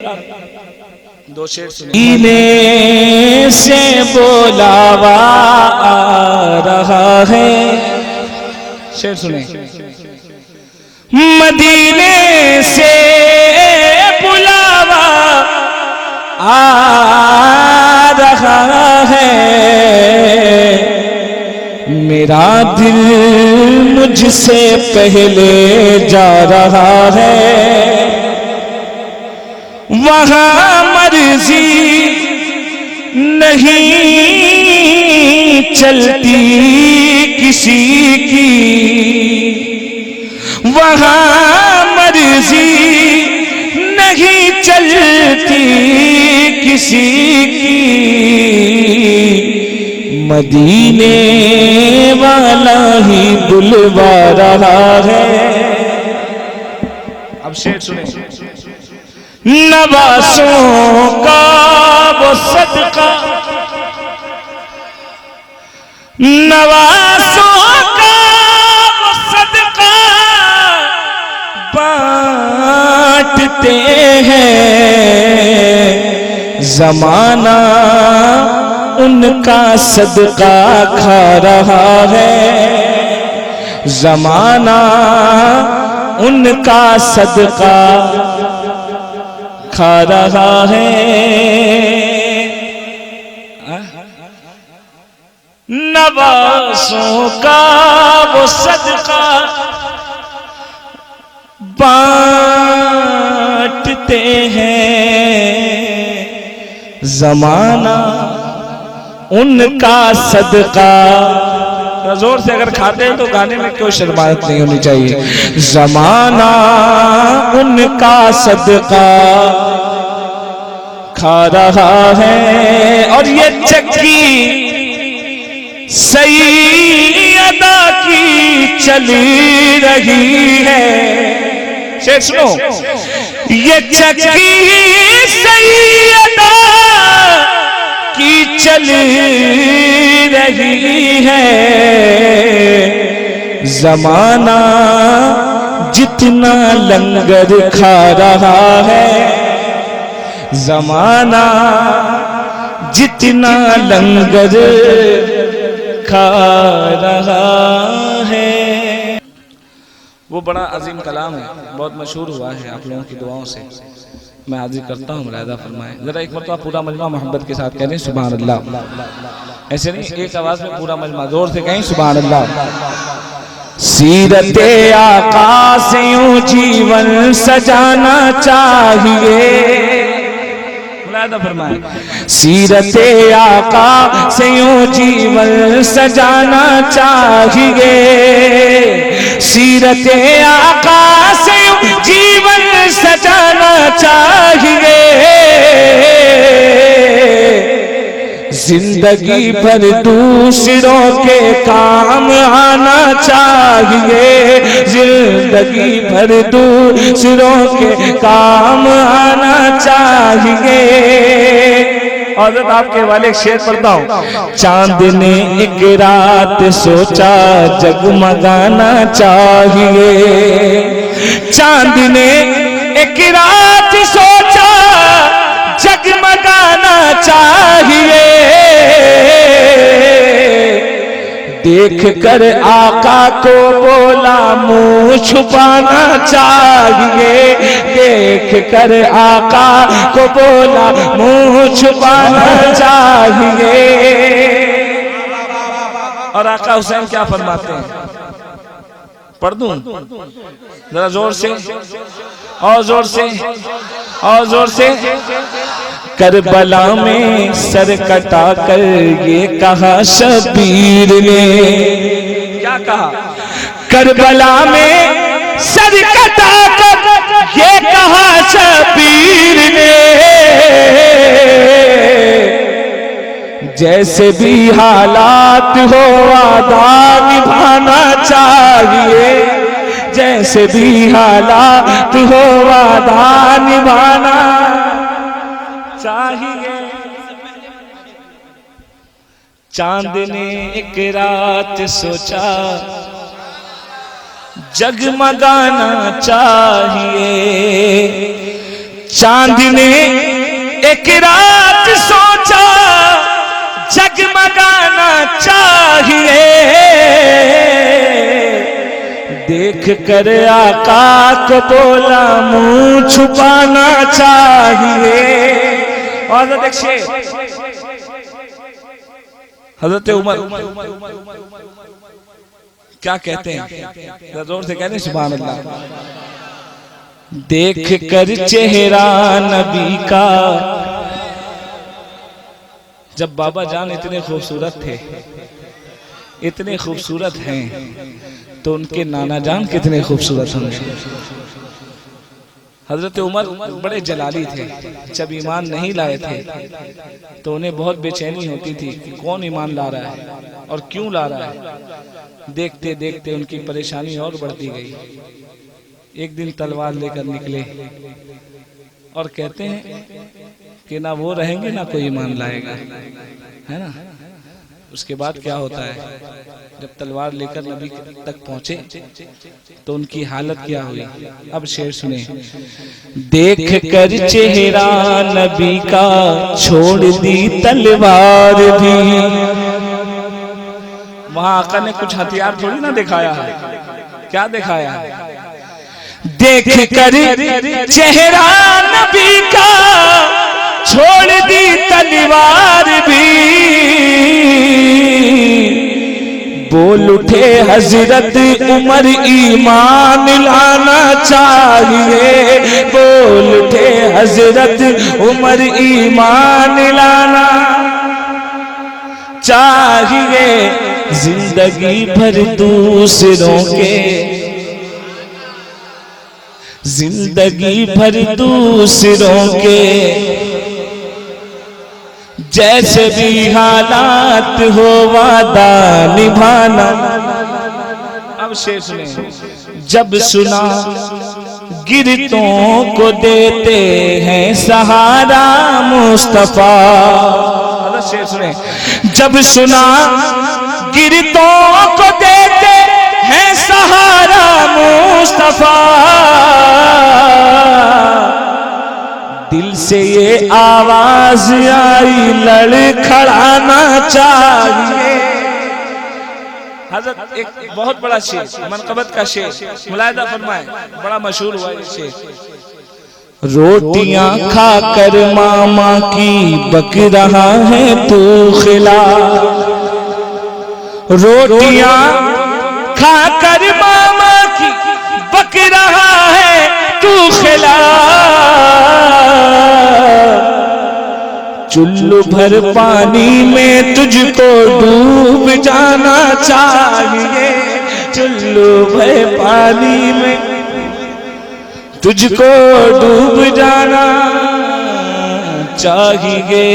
दो शेर सुनिए। से बुलावा आ रहा है, शेर सुने। मदीने से बुलावा आ रहा है, मेरा दिल मुझसे पहले जा रहा है, वहां मर्जी नहीं चलती किसी की, वहां मर्जी नहीं चलती किसी की, मदीने वाला ही बुलवा रहा है। अब शेर सुने। नवासों का वो सदका, नवासों का वो सदका बांटते हैं, जमाना उनका सदका खा रहा है, जमाना उनका सदका खा रहा है। नवासों का वो सदका बांटते हैं, जमाना उनका सदका। जोर से अगर खाते हैं तो गाने में कोई शर्माहट नहीं होनी चाहिए। जमाना उनका सदका खा रहा है, और ये चक्की सही अदा की चली रही है। शेर सुनो। ये चक्की सही अदा की चली रही है, जमाना जितना लंगर खा रहा है, जमाना जितना लंगर खा रहा है। वो बड़ा अजीम कलाम है, बहुत मशहूर हुआ है आप लोगों की दुआओं से। मैं हाजिर करता हूँ, मुलाहिदा फरमाएं। जरा एक मरतबा पूरा मजमा मोहब्बत के साथ कह दें सुभान अल्लाह। ऐसे नहीं, एक आवाज में पूरा मजमा जोर से कहें सुभान अल्लाह। सीरते आका से यूं जीवन सजाना चाहिए, मुलाहिदा फरमाएं। सीरते आका से यूं जीवन सजाना चाहिए, सीरते आका से यूं जीवन सजाना चाहिए, जिंदगी भर दूसरों के काम आना चाहिए, जिंदगी भर दूसरों के काम आना चाहिए। और आपके वाले एक शेर पढ़ता हूँ। चांद ने एक रात सोचा जगमगाना चाहिए, चांद ने एक रात सोचा जगमगाना चाहिए, देख कर आका को बोला मुंह छुपाना चाहिए, देख कर आका को बोला मुंह छुपाना चाहिए। और आका हुसैन क्या फरमाते हैं, पढ़ दूं जरा जोर से और जोर से और जोर से। करबला में सर कटा कर ये कहा शबीर ने, क्या कहा? करबला में सर कटा कर ये कहा शबीर ने, जैसे भी हालात हो वादा निभाना चाहिए, जैसे भी हालात हो वादा निभाना चाहिए। चांद ने एक रात सोचा जगमगाना चाहिए, चांद ने एक रात सोचा जगमगाना चाहिए, देख कर आका को बोला मुंह छुपाना चाहिए। और देखिए हजरत उमर क्या कहते हैं, जोर से कहते हैं सुभान अल्लाह। देख कर चेहरा नबी का, जब बाबा जान इतने खूबसूरत थे, इतने खूबसूरत हैं, तो उनके नाना जान कितने खूबसूरत होंगे। हजरत उमर बड़े जलाली थे, जब ईमान नहीं लाए थे तो उन्हें बहुत बेचैनी होती थी कि कौन ईमान ला रहा है और क्यों ला रहा है। देखते देखते उनकी परेशानी और बढ़ती गई। एक दिन तलवार लेकर निकले और कहते हैं कि ना वो रहेंगे ना कोई ईमान लाएगा, है ना। उसके बाद क्या होता है, जब तलवार लेकर नबी तक पहुंचे तो उनकी हालत क्या हुई। अब शेर सुने। देख कर चेहरा नबी का छोड़ दी तलवार भी। वहां आका ने कुछ हथियार थोड़ी ना दिखाया है, क्या दिखाया है। देख कर चेहरा नबी का छोड़ दी तलवार भी, बोल उठे हजरत उमर ईमान लाना चाहिए, बोल उठे हजरत उमर ईमान लाना चाहिए। जिंदगी भर दूसरों के, जिंदगी भर दूसरों के जैसे भी हालात हो वादा निभाना। अब शेर सुने। जब सुना गिरतों को देते हैं सहारा मुस्तफा। शेर सुने। जब सुना गिरतों को देते हैं सहारा मुस्तफा, दिल से ये आवाज आई लड़खड़ाना चाहिए। हजरत एक बहुत बड़ा शेर, मनकबत का शेर, मुलाहिदा फरमाए, बड़ा मशहूर हुआ ये शेर। रोटियां खाकर मामा की बक रहा है तू खिला, रोटियां खाकर मामा की बक रहा है तू खिला, चुल्लू भर पानी में तुझको डूब जाना चाहिए, चुल्लू भर पानी में तुझको डूब जाना चाहिए।